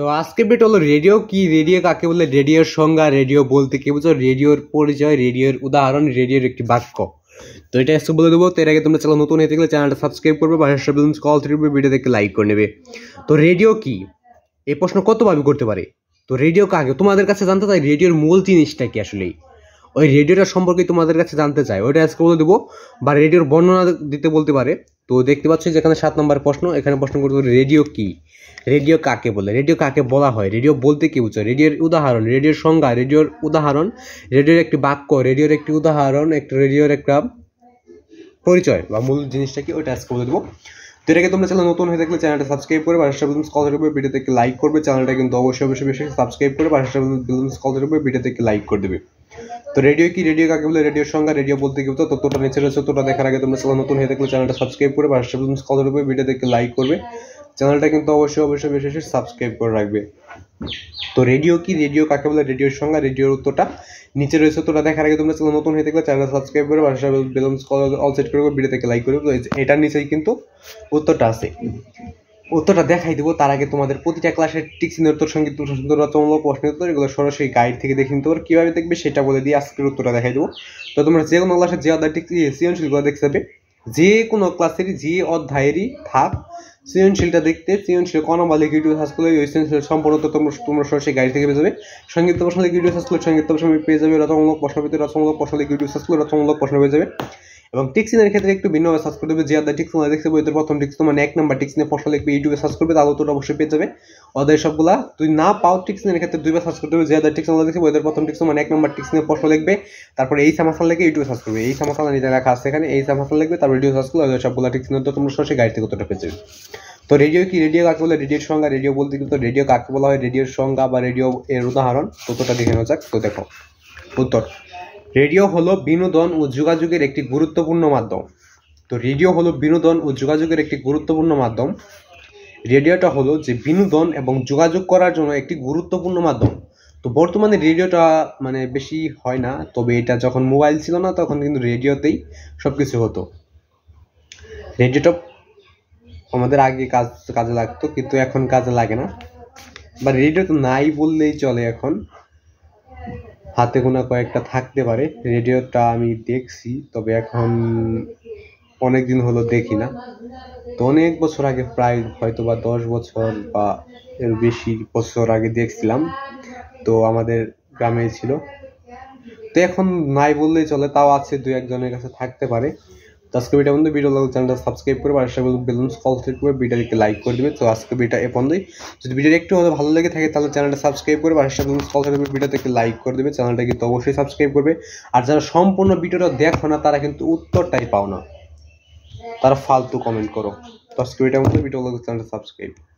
তো আজকে বেট হলো রেডিও কি, রেডিও কাকে বলে, রেডিওর সংজ্ঞা, রেডিও বলতে কি বুঝো, রেডিওর পরিচয়, রেডিওর উদাহরণ, রেডিওর একটি বাক্য। তো এটা একটু বলে দেবো। তো এর আগে তোমরা চ্যানেল নতুন হয়ে থাকলে চ্যানেলটা সাবস্ক্রাইব করবে, পাশে কল থাকবে, ভিডিও দেখে লাইক করে নেবে। তো রেডিও কি, এই প্রশ্ন কতভাবে করতে পারে। তো রেডিও কাকে তোমাদের কাছে জানতে চাই, রেডিওর মূল জিনিসটা কি আসলেই, ওই রেডিওটা সম্পর্কে তোমাদের কাছে জানতে চাই, ওইটা আজকে বলে দেবো। বা রেডিওর বর্ণনা দিতে বলতে পারে। তো দেখতে পাচ্ছ যেখানে 7 নম্বর প্রশ্ন, এখানে প্রশ্ন করতে পারে রেডিও কি, রেডিও কাকে বলে, রেডিও কাকে বলা হয়, রেডিও বলতে কি বুঝো, রেডিওর উদাহরণ, রেডিওর সংজ্ঞা, রেডিওর উদাহরণ, রেডিওর একটি বাক্য, রেডিওর একটি উদাহরণ, একটা রেডিওর একটা পরিচয় বা মূল জিনিসটা কি, ওইটা আজকে বলে দেবো। তো এটাকে তোমরা চ্যানেল নতুন হয়ে থাকলে চ্যানেলটা সাবস্ক্রাইব করে পাশে কল করবে, ভিডিওতে লাইক করবে, চ্যানেলটা কিন্তু অবশ্যই বেশি সাবস্ক্রাইব করে পাশে কল করবে, ভিডিওতে লাইক করে দেবে। তো রেডিও কি, রেডিও কাকে বলে, রেডিওর সংজ্ঞা, রেডিও বলতে কি বুঝো, ততটা নিচে রয়েছে। ততটা দেখার আগে তোমরা চ্যানেল নতুন হয়ে থাকলে চ্যানেলটা সাবস্ক্রাইব করে পাশে কল করবে, ভিডিওতে লাইক করবে, চ্যানেলটা কিন্তু অবশ্যই বেশি সাবস্ক্রাইব করে রাখবে। তো রেডিও কি, রেডিও কাকে বলে, রেডিওর সংজ্ঞা, রেডিওর উত্তরটা নিচে রয়েছে। তোটা দেখার আগে তোমরা চ্যানেল নতুন হয়ে থাকলে চ্যানেল সাবস্ক্রাইব করে পাশে অল সেট করবে, ভিডিও থেকে লাইক করবে। তো এটার নিচেই কিন্তু উত্তরটা আছে, উত্তরটা দেখাই দেবো। তার আগে তোমাদের প্রতিটা ক্লাসের টিক্সিনের উত্তর, সঙ্গীত রচনামূলক প্রশ্নের উত্তর, এগুলো সরাসরি গাইড থেকে দেখে নিতে পারো। কীভাবে দেখবে সেটা বলে দিয়ে আজকের উত্তরটা দেখাই দেবো। তো তোমরা যে কোনো ক্লাসের যে অধ্যায় সৃজনশীলগুলো দেখতে যাবে, যে কোনো ক্লাসেরই যে অধ্যায়েরই থাক, সৃজনশীলটা দেখতে সৃজনশীল কোনো বা লিখে ইউটিউব সার্চ করলে ওই সৃজনশীল সম্পূর্ণ তোমরা সরাসরি গাইড থেকে পেয়ে যাবে। সঙ্গীত প্রশ্ন লিখে ইউটিউব সার্চ করলে সঙ্গীত প্রশ্ন পেয়ে যাবে, রচনামূলক প্রশ্ন পেতে রচনামূলক প্রশ্ন লিখে ইউটিউব সার্চ করলে রচনামূলক প্রশ্ন পেয়ে যাবে। এবং টিক্সিনের ক্ষেত্রে একটু ভিন্নভাবে সার্চ করতে হবে। যে অধ্যায় টিক্সিন দেখতে বইতে প্রথম টিক্সিন মানে 1 নম্বর টিক্সিনের প্রশ্ন লিখবে, ইউটিউবে সার্চ করবে, তাহলে তো অবশ্যই পেয়ে যাবে। অধ্যায় সবগুলা তুই না পাও টিক্সিনের ক্ষেত্রে 2বার সার্চ করতে হবে। যে অধ্যায় টিক্সিন দেখতে বইতে প্রথম টিক্সিন মানে 1 নম্বর টিক্সিনের প্রশ্ন লিখবে, তারপরে এই সামাসাল লিখে ইউটিউবে সার্চ করবে, এই সামাসাল নিচে রাখা আছে এখানে, এই সামাসাল লিখবে, তারপর ইউটিউব সার্চ করলে অধ্যায় সবগুলা টিক্সিনের তো তোমরা সরাসরি গাইড থেকে উত্তরটা পেয়ে যাবে। তো রেডিও কি, রেডিও কাকে বলে, রেডিওর সংজ্ঞা, রেডিও বলতে কিন্তু রেডিও কাকে বলা হয়, রেডিওর সংজ্ঞা বা রেডিও এর উদাহরণ, ততটা দেখে নেওয়া যাক। তো দেখো উত্তর, রেডিও হলো বিনোদন ও যোগাযোগের একটি গুরুত্বপূর্ণ মাধ্যম। তো রেডিও হলো বিনোদন ও যোগাযোগের একটি গুরুত্বপূর্ণ মাধ্যম। রেডিওটা হলো যে বিনোদন এবং যোগাযোগ করার জন্য একটি গুরুত্বপূর্ণ মাধ্যম। তো বর্তমানে রেডিওটা মানে বেশি হয় না, তবে এটা যখন মোবাইল ছিল না তখন কিন্তু রেডিওতেই সবকিছু হতো। রেডিওটা আমাদের আগে কাজে লাগতো, কিন্তু এখন কাজে লাগে না, বা রেডিও তো নাই বললেই চলে। এখন হাতে গোনা কয়েকটা থাকতে পারে। রেডিওটা আমি দেখছি, তবে এখন অনেক দিন হলো দেখি না। তো অনেক বছর আগে, প্রায় হয়তো বা 10 বছর বা এর বেশি বছর আগে দেখছিলাম। তো আমাদের গ্রামে ছিল, তো এখন নাই বললেই চলে, তাও আছে 2-1 জনের কাছে থাকতে পারে। তো আজকে ভিডিও বন্ধু, ভিডিও লাগলে চ্যানেলটা সাবস্ক্রাইব করে পাশে বেলুন কল সেট করে ভিডিওকে লাইক করে দিবে। তো আজকে ভিডিওটা এ পর্যন্তই। যদি ভিডিও একটু হলে ভালো লেগে থাকে তাহলে চ্যানেলটা সাবস্ক্রাইব করে পাশে বেলুন কল সেট করে ভিডিওতে লাইক করে দিবে, চ্যানেলটা কিন্তু অবশ্যই সাবস্ক্রাইব করবে। আর যারা সম্পূর্ণ ভিডিওটা দেখো না তারা কিন্তু উত্তরটাই পাও না, তারা ফালতু কমেন্ট করো। তো আজকে ভিডিও লাগলে চ্যানেলটা সাবস্ক্রাইব।